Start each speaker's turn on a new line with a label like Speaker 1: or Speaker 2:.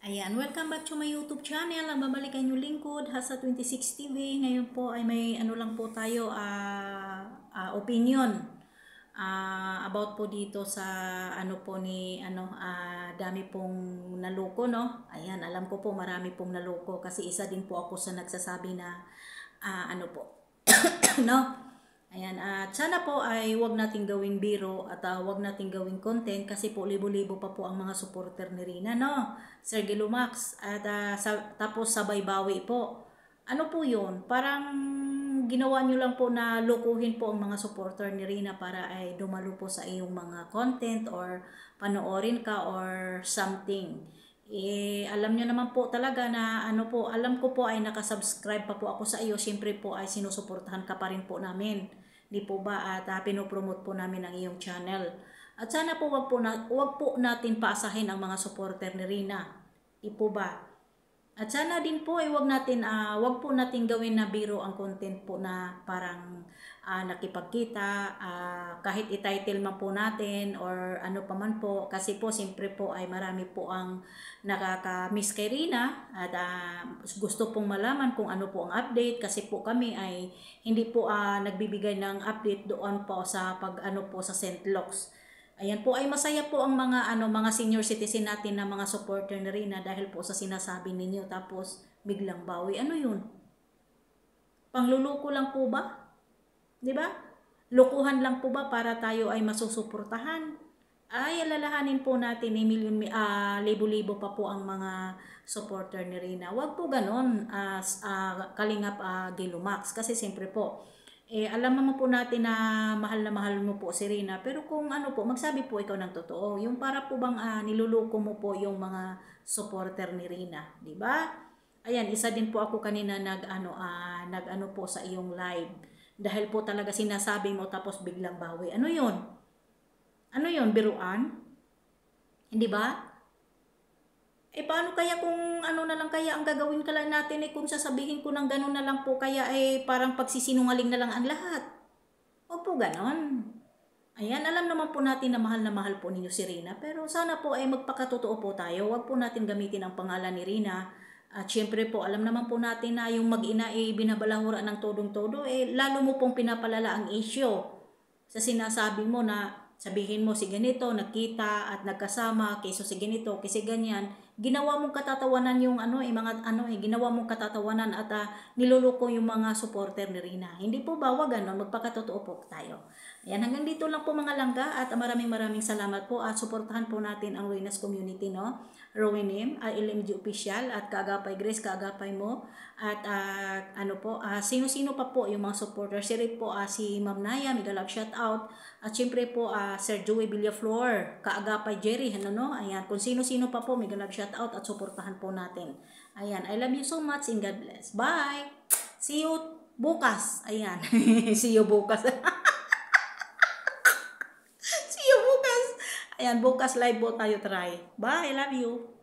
Speaker 1: Ayan, welcome back to my YouTube channel. Ang babalik ang inyong lingkod, Hasa 26 TV. Ngayon po ay may ano lang po tayo, opinion about po dito sa ano po ni dami pong naloko, no? Ayan, alam ko po marami pong naloko kasi isa din po ako sa nagsasabi na ano po, no? Ayan, at sana po ay wag nating gawing biro at wag nating gawing content kasi po libo-libo pa po ang mga supporter ni Rina, no? Sir Gilumax, at tapos sabay bawi po. Ano po yun? Parang ginawa nyo lang po na lukuhin po ang mga supporter ni Rina para ay dumalo po sa iyong mga content or panoorin ka or something. Alam nyo naman po talaga na alam ko po ay nakasubscribe pa po ako sa iyo. Siyempre po ay sinusuportahan ka pa rin po namin. Di po ba? At pinopromote po namin ang iyong channel. At sana po wag po natin paasahin ang mga supporter ni Rina. Di po ba? At sana din po ay wag po natin gawin na biro ang content po na parang nakipagkita, kahit i-title man po natin or ano pa man po, kasi po siyempre po ay marami po ang nakaka-miss kay Rina at gusto pong malaman kung ano po ang update kasi po kami ay hindi po nagbibigay ng update doon po sa sa St. Luke's. Ayan po ay masaya po ang mga senior citizen natin na mga supporter na Rina dahil po sa sinasabi ninyo tapos biglang bawi. Ano yun? Pangluluko lang po ba? 'Di ba? Lukuhan lang po ba para tayo ay masusuportahan? Ay alalahanin po natin ni libo-libo pa po ang mga supporter ni Rina. Wag po ganon Kalingap Gilumax kasi siyempre po alam naman po natin na mahal mo po si Rina, pero kung magsabi po ikaw ng totoo, yung para po bang niluluko mo po yung mga supporter ni Rina, di ba? Ayan, isa din po ako kanina nag po sa iyong live dahil po talaga sinasabi mo tapos biglang bawi. Ano 'yon? Ano 'yon, biruan? Hindi ba? Paano kaya kung na lang kaya ang gagawin ka lang natin kung sasabihin ko ng gano'n na lang po kaya parang pagsisinungaling na lang ang lahat. O po gano'n. Ayan, alam naman po natin na mahal po ninyo si Rina, pero sana po ay magpakatotoo po tayo. Huwag po natin gamitin ang pangalan ni Rina. At syempre po, alam naman po natin na yung mag-ina binabalahura ng todong-todo, lalo mo pong pinapalala ang issue. Sa sinasabi mo na sabihin mo si ganito, nagkita at nagkasama, kaysa si ganito, kasi ganyan, ginawa mong katatawanan yung ginawa mong katatawanan at niluloko yung mga supporter ni Rina. Hindi po ba wag magpakatotoo po tayo. Ayan, hanggang dito lang po mga langga at maraming salamat po at suportahan po natin ang Ruinas Community, no? Rowinim, LMG Official at Kaagapay Grace, Kaagapay mo at sino-sino pa po yung mga supporters. Si Rip po si Ma'am Naya, mega love shout out at syempre po Sir Joey Villaflor, Kaagapay Jerry, ayan, kung sino-sino pa po mega love shout out at suportahan po natin. Ayan, I love you so much and God bless. Bye! See you bukas. Ayan, see you bukas. See you bukas. Ayan, bukas live po tayo try. Bye, I love you.